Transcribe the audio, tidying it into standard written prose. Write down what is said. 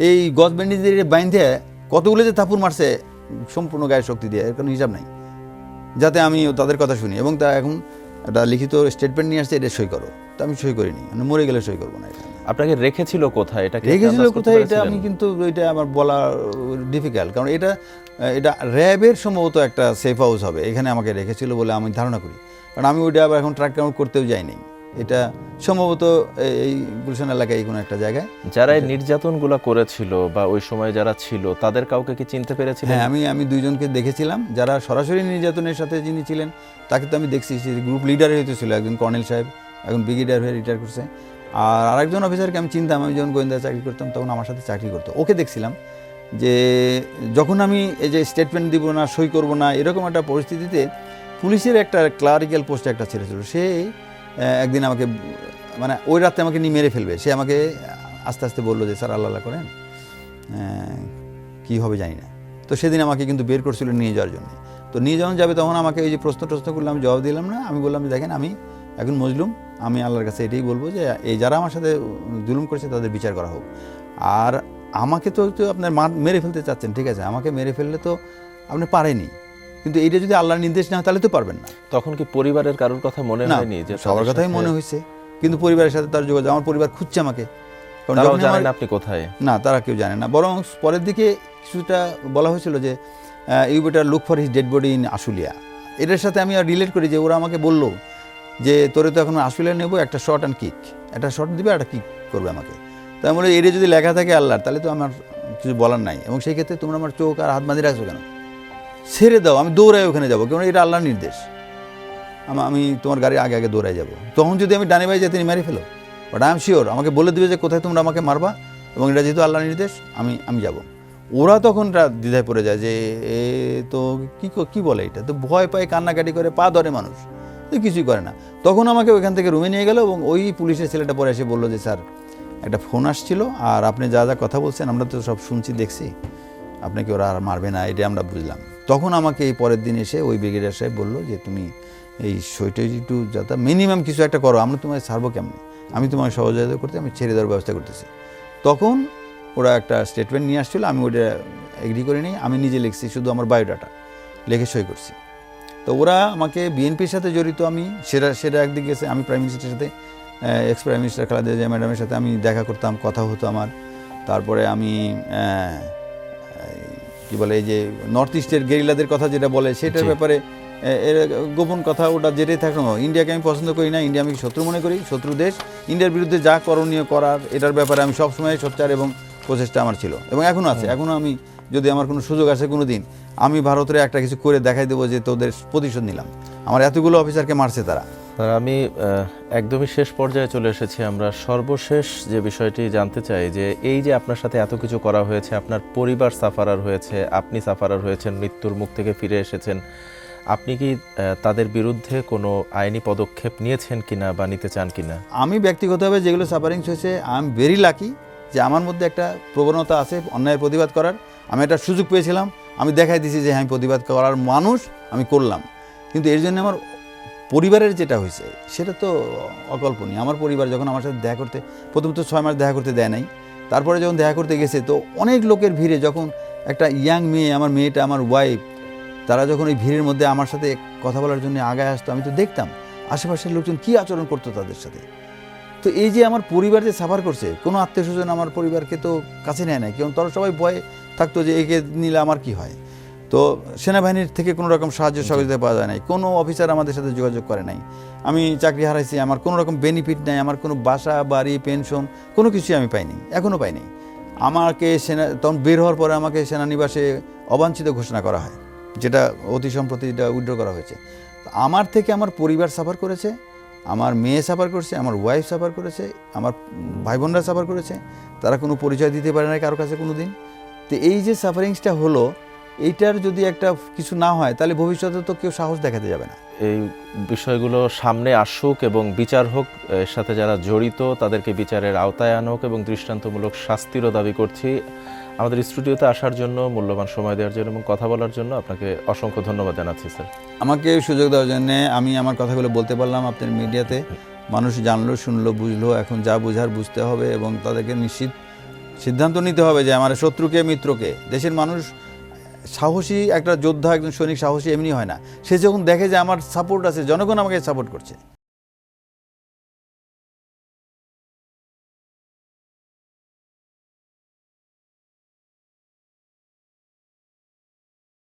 এই গজ ব্যান্ডেজ বাইন্ধে কতগুলো যে থাপুর মারছে সম্পূর্ণ গায়ের শক্তি দিয়ে, এর কোনো হিসাব নাই, যাতে আমি তাদের কথা শুনি। এবং তা এখন একটা লিখিত স্টেটমেন্ট নিয়ে আসছে, এটা সই করো। তো আমি সই করিনি, মানে মরে গেলে সই করবো না। এটা আপনাকে রেখেছিল কোথায়? এটা রেখেছিল কোথায় এটা আমি কিন্তু এটা আমার বলা ডিফিকাল্ট, কারণ এটা র্যাবের সম্ভবত একটা সেফ হাউস হবে, এখানে আমাকে রেখেছিল বলে আমি ধারণা করি। কারণ আমি ওইটা আবার এখন ট্র্যাক ডাউন করতেও যাইনি। এটা সম্ভবত এই গুলশান এলাকায় কোনো একটা জায়গায়। যারা এই নির্যাতনগুলো করেছিল বা ওই সময় যারা ছিল তাদের কাউকে কি চিনতে পেরেছিলেন? হ্যাঁ, আমি দুইজনকে দেখেছিলাম। যারা সরাসরি নির্যাতনের সাথে যিনি ছিলেন তাকে তো আমি দেখছি, গ্রুপ লিডার হয়তো ছিল, একজন কর্নেল সাহেব, এখন ব্রিগেডিয়ার হয়ে রিটায়ার করছে। আর আরেকজন অফিসারকে আমি চিনতাম, আমি যখন গোয়েন্দা চাকরি করতাম তখন আমার সাথে চাকরি করতো, ওকে দেখছিলাম। যে যখন আমি এই যে স্টেটমেন্ট দিব না, সই করব না, এরকম একটা পরিস্থিতিতে পুলিশের একটা ক্লারিক্যাল পোস্টে একটা ছেড়েছিল, সে একদিন আমাকে, মানে ওই রাতে আমাকে নিয়ে মেরে ফেলবে, সে আমাকে আস্তে আস্তে বললো যে স্যার আল্লাহ করেন, কী হবে জানি না। তো সেদিন আমাকে কিন্তু বের করছিল নিয়ে যাওয়ার জন্য। তো নিয়ে যখন যাবে তখন আমাকে এই যে প্রশ্ন করলে আমি জবাব দিলাম না। আমি বললাম যে দেখেন, আমি এখন মজলুম, আমি আল্লাহর কাছে এটাই বলবো যে এই যারা আমার সাথে জুলুম করেছে তাদের বিচার করা হোক। আর আমাকে তো আপনার মেরে ফেলতে চাচ্ছেন, ঠিক আছে, আমাকে মেরে ফেললে তো আপনি পারেনি, কিন্তু এইটা যদি আল্লাহর নির্দেশ না হয় তাহলে তো পারবেন না। তখন কি পরিবারের কারোর কথা মনে হয়নি? যে সবার কথাই মনে হয়েছে, কিন্তু পরিবারের সাথে তার যোগাযোগ, আমার পরিবার খুঁজছে আমাকে, কারণ জানেন আপনি কোথায়। না, তারা কেউ জানে না। বরং পরের দিকে কিছুটা বলা হয়েছিল যে you better look for his dead body in Ashulia. এটার সাথে আমি আর রিলেট করি যে ওরা আমাকে বললো যে তোরে তো এখন আশুলিয়া নেবো, একটা শট অ্যান্ড কিক, একটা শট দিবে, একটা কিক করবে আমাকে। তাই বলে এটা যদি লেখা থাকে আল্লাহর, তাহলে তো আমার কিছু বলার নাই। এবং সেই ক্ষেত্রে তোমরা আমার চোখ আর হাত বাঁধে রাখছো কেন? ছেড়ে দাও, আমি দৌড়াই ওখানে যাবো, কারণ এটা আল্লাহর নির্দেশ। আমি তোমার গাড়ির আগে আগে দৌড়াই যাবো। তখন যদি আমি ডানে বাই যাই তিনি মেরে ফেলো, বাট আই এম শিওর আমাকে বলে দেবে যে কোথায় তোমরা আমাকে মারবা, এবং এটা যেহেতু আল্লাহর নির্দেশ, আমি যাব। ওরা তখন দ্বিধায় পড়ে যায় যে এ তো কী বলে, এটা তো ভয় পায়, কান্নাকাটি করে, পা ধরে মানুষ, তো কিছুই করে না। তখন আমাকে ওইখান থেকে রুমে নিয়ে গেল, এবং ওই পুলিশের ছেলেটা পরে এসে বললো যে স্যার একটা ফোন আসছিল, আর আপনি যা যা কথা বলছেন আমরা তো সব শুনছি দেখছি, আপনাকে ওরা আর মারবে না, এটা আমরা বুঝলাম। তখন আমাকে এই পরের দিন এসে ওই ব্রিগেডিয়ার সাহেব বললো যে তুমি এই সইটা একটু যাতে মিনিমাম কিছু একটা করো, আমরা তোমায় ছাড়বো কেমনি, আমি তোমায় সহযোগিতা করতে, আমি ছেড়ে দেওয়ার ব্যবস্থা করতেছি। তখন ওরা একটা স্টেটমেন্ট নিয়ে আসছিলো, আমি ওটা এগ্রি করে নিই, আমি নিজে লিখছি, শুধু আমার বায়োডাটা লিখে সই করছি। তো ওরা আমাকে বিএনপির সাথে জড়িত, আমি সেটা একদিকে গেছে, আমি প্রাইম মিনিস্টারের সাথে, x prime minister Khaleda Zia ম্যাডামের সাথে আমি দেখা করতাম, কথা হতো আমার। তারপরে আমি কি বলে, এই যে নর্থ ইস্টের গেরিলাদের কথা যেটা বলে, সেটার ব্যাপারে এর গোপন কথা, ওটা যেটাই থাকো, ইন্ডিয়াকে আমি পছন্দ করি না, ইন্ডিয়া আমি শত্রু মনে করি, শত্রু দেশ। ইন্ডিয়ার বিরুদ্ধে যা করণীয় করার, এটার ব্যাপারে আমি সবসময় সোচ্চার এবং প্রচেষ্টা আমার ছিল, এবং এখনও আছে। এখনও আমি যদি আমার কোনো সুযোগ আসে কোনো দিন, আমি ভারতের একটা কিছু করে দেখাই দেবো যে তোদের প্রতিশোধ নিলাম, আমার এতগুলো অফিসারকে মারছে তারা। আমি একদমই শেষ পর্যায়ে চলে এসেছি। আমরা সর্বশেষ যে বিষয়টি জানতে চাই যে এই যে আপনার সাথে এত কিছু করা হয়েছে, আপনার পরিবার সাফারার হয়েছে, আপনি সাফারার হয়েছেন, মৃত্যুর মুখ থেকে ফিরে এসেছেন, আপনি কি তাদের বিরুদ্ধে কোনো আইনি পদক্ষেপ নিয়েছেন কিনা বা নিতে চান কিনা? আমি ব্যক্তিগতভাবে যেগুলো সাফারিংস হয়েছে, আই এম ভেরি লাকি যে আমার মধ্যে একটা প্রবণতা আছে অন্যায়ের প্রতিবাদ করার। আমি একটা সুযোগ পেয়েছিলাম, আমি দেখাই দিয়েছি যে আমি প্রতিবাদ করার মানুষ, আমি করলাম। কিন্তু এর জন্য আমার পরিবারের যেটা হয়েছে সেটা তো অকল্পনীয়। আমার পরিবার যখন আমার সাথে দেখা করতে, প্রথমত 6 মাস দেখা করতে দেয় নাই, তারপরে যখন দেখা করতে গেছে তো অনেক লোকের ভিড়ে, যখন একটা ইয়াং মেয়ে, আমার মেয়েটা, আমার ওয়াইফ, তারা যখন এই ভিড়ের মধ্যে আমার সাথে কথা বলার জন্য আগায় আসতো, আমি তো দেখতাম আশেপাশের লোকজন কী আচরণ করতো তাদের সাথে। তো এই যে আমার পরিবার যে সাফার করছে, কোনো আত্মীয় স্বজন আমার পরিবারকে তো কাছে নেয় নাই, কারণ তারা সবাই ভয়ে থাকতো যে একে নিলে আমার কি হয়। তো সেনাবাহিনীর থেকে কোনো রকম সাহায্য সহযোগিতা পাওয়া যায় নাই, কোনো অফিসার আমাদের সাথে যোগাযোগ করে নাই। আমি চাকরি হারাইছি, আমার কোনো রকম বেনিফিট নাই, আমার কোনো বাসা বাড়ি পেনশন কোনো কিছুই আমি পাইনি, এখনও পাইনি। আমাকে তখন বের হওয়ার পরে আমাকে সেনানিবাসে অবাঞ্ছিত ঘোষণা করা হয়, যেটা অতি সম্প্রতি এটা উইথড্র করা হয়েছে। আমার থেকে আমার পরিবার সাফার করেছে, আমার মেয়ে সাফার করছে, আমার ওয়াইফ সাফার করেছে, আমার ভাই বোনরা সাফার করেছে, তারা কোনো পরিচয় দিতে পারে না কারোর কাছে কোনো দিন। তো এই যে সাফারিংসটা হলো, এইটার যদি একটা কিছু না হয় তাহলে ভবিষ্যতে তো কেউ সাহস দেখাতে যাবে না। এই বিষয়গুলো সামনে আসুক এবং বিচার হোক, এর সাথে যারা জড়িত তাদেরকে বিচারের আওতায় আনুক এবং দৃষ্টান্তমূলক শাস্তিরও দাবি করছি। আমাদের স্টুডিওতে আসার জন্য, মূল্যবান সময় দেওয়ার জন্য এবং কথা বলার জন্য আপনাকে অসংখ্য ধন্যবাদ জানাচ্ছি স্যার। আমাকে সুযোগ দেওয়ার জন্য, আমি আমার কথাগুলো বলতে পারলাম আপনার মিডিয়াতে, মানুষ জানলো, শুনলো, বুঝলো। এখন যা বোঝার বুঝতে হবে এবং তাদেরকে নিশ্চিত সিদ্ধান্ত নিতে হবে যে আমার শত্রুকে মিত্রকে। দেশের মানুষ সাহসী একটা যোদ্ধা, একজন সৈনিক সাহসী এমনি হয় না, সে যখন দেখে যে আমার সাপোর্ট আছে, জনগণ আমাকে সাপোর্ট করছে।